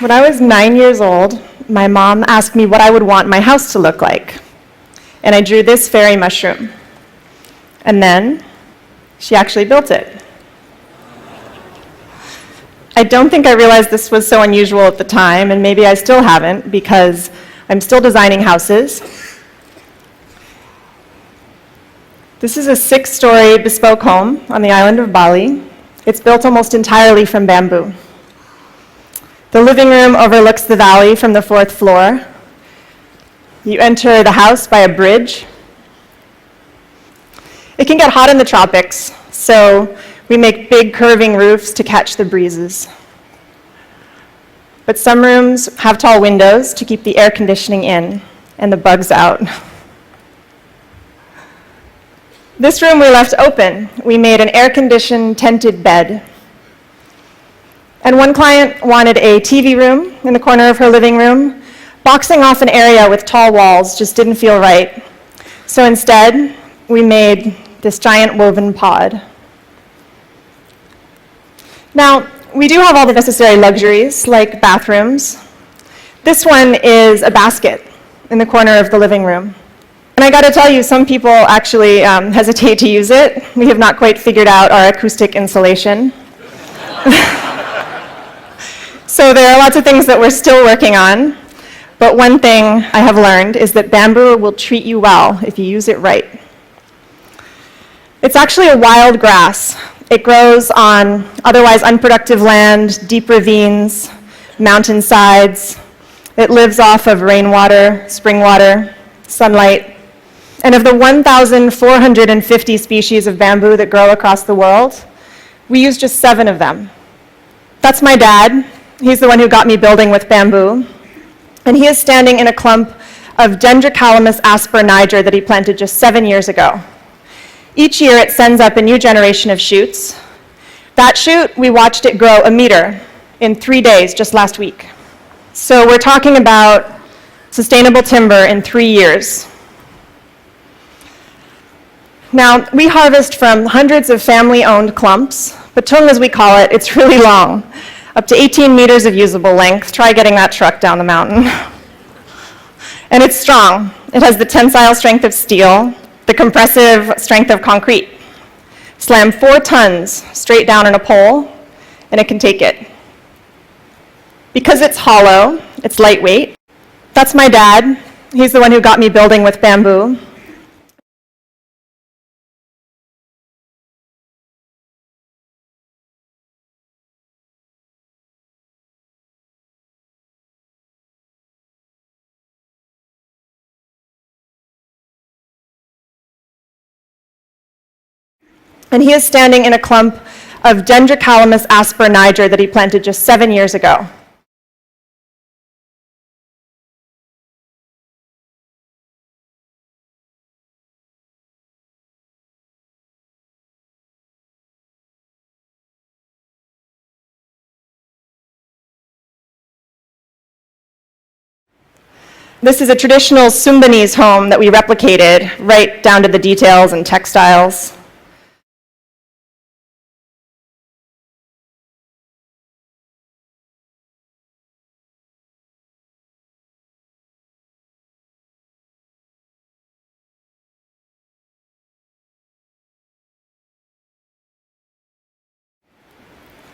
When I was 9 years old, my mom asked me what I would want my house to look like. And I drew this fairy mushroom. And then she actually built it. I don't think I realized this was so unusual at the time, and maybe I still haven't, because I'm still designing houses. This is a 6-story bespoke home on the island of Bali. It's built almost entirely from bamboo. The living room overlooks the valley from the 4th floor. You enter the house by a bridge. It can get hot in the tropics, so we make big curving roofs to catch the breezes. But some rooms have tall windows to keep the air conditioning in and the bugs out. This room we left open. We made an air-conditioned tented bed. And one client wanted a TV room in the corner of her living room. Boxing off an area with tall walls just didn't feel right. So instead, we made this giant woven pod. Now, we do have all the necessary luxuries, like bathrooms. This one is a basket in the corner of the living room. And I gotta tell you, some people actually hesitate to use it. We have not quite figured out our acoustic insulation. So there are lots of things that we're still working on, but one thing I have learned is that bamboo will treat you well if you use it right. It's actually a wild grass. It grows on otherwise unproductive land, deep ravines, mountainsides. It lives off of rainwater, spring water, sunlight. And of the 1,450 species of bamboo that grow across the world, we use just 7 of them. That's my dad. He's the one who got me building with bamboo. And he is standing in a clump of Dendrocalamus asper niger that he planted just 7 years ago. Each year it sends up a new generation of shoots. That shoot, we watched it grow 1 meter in 3 days just last week. So we're talking about sustainable timber in 3 years. Now, we harvest from hundreds of family-owned clumps. Patung, as we call it, it's really long. Up to 18 meters of usable length. Try getting that truck down the mountain. And it's strong. It has the tensile strength of steel, the compressive strength of concrete. Slam 4 tons straight down on a pole, and it can take it. Because it's hollow, it's lightweight. That's my dad. He's the one who got me building with bamboo. And he is standing in a clump of Dendrocalamus asper niger that he planted just 7 years ago. This is a traditional Sumbanese home that we replicated right down to the details and textiles.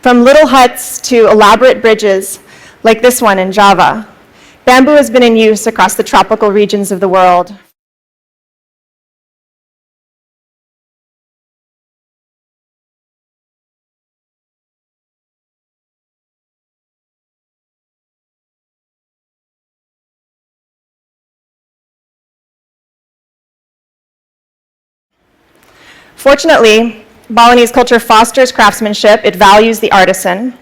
From little huts to elaborate bridges, like this one in Java, bamboo has been in use across the tropical regions of the world. Fortunately, Balinese culture fosters craftsmanship. It values the artisan.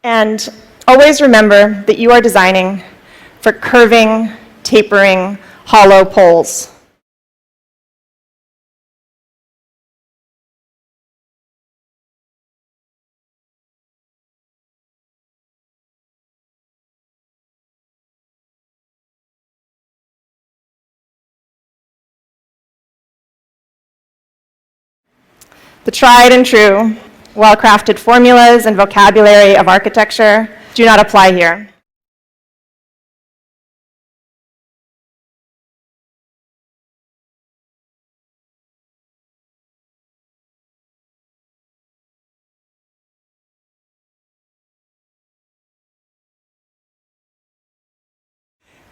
And always remember that you are designing for curving, tapering, hollow poles. The tried and true, well-crafted formulas and vocabulary of architecture do not apply here.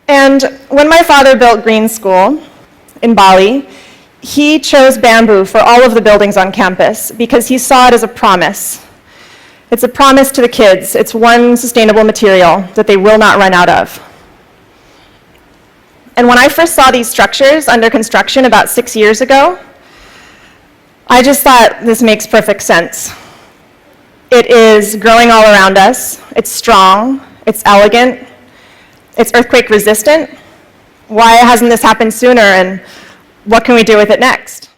And when my father built Green School in Bali, he chose bamboo for all of the buildings on campus because he saw it as a promise. It's a promise to the kids. It's one sustainable material that they will not run out of. And when I first saw these structures under construction about 6 years ago, I just thought this makes perfect sense. It is growing all around us. It's strong. It's elegant. It's earthquake resistant. Why hasn't this happened sooner, and what can we do with it next?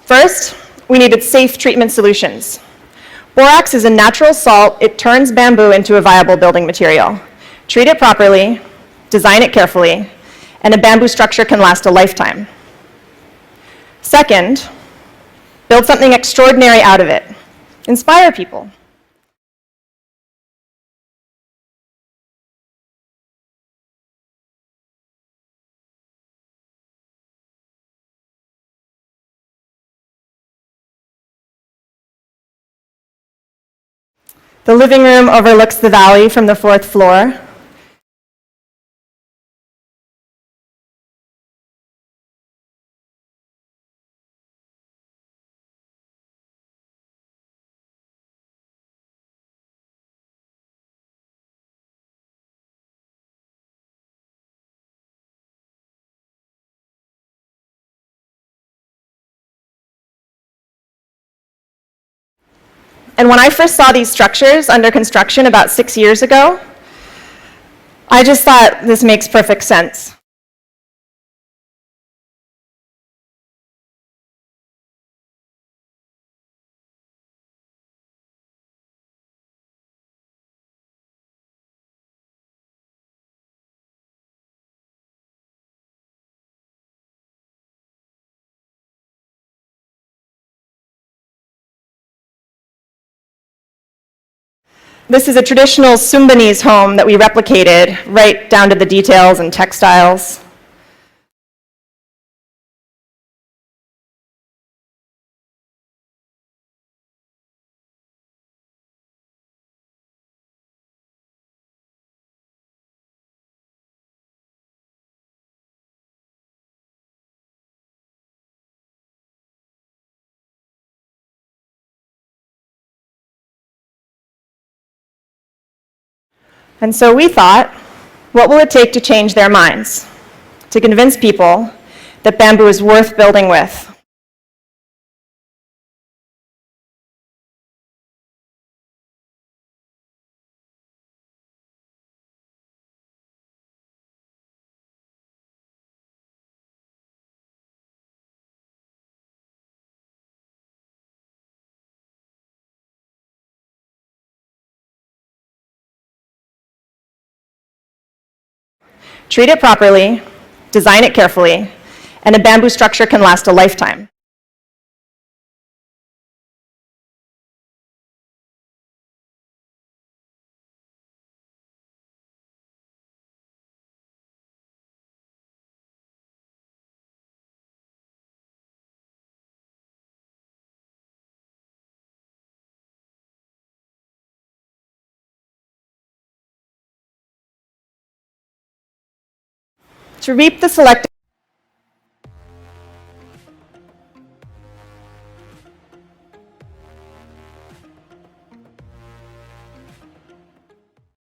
First, we needed safe treatment solutions. Borax is a natural salt. It turns bamboo into a viable building material. Treat it properly, design it carefully, and a bamboo structure can last a lifetime. Second, build something extraordinary out of it. Inspire people. The living room overlooks the valley from the 4th floor. And when I first saw these structures under construction about 6 years ago, I just thought this makes perfect sense. This is a traditional Sumbanese home that we replicated right down to the details and textiles. And so we thought, what will it take to change their minds? To convince people that bamboo is worth building with? Treat it properly, design it carefully, and a bamboo structure can last a lifetime. To reap the selected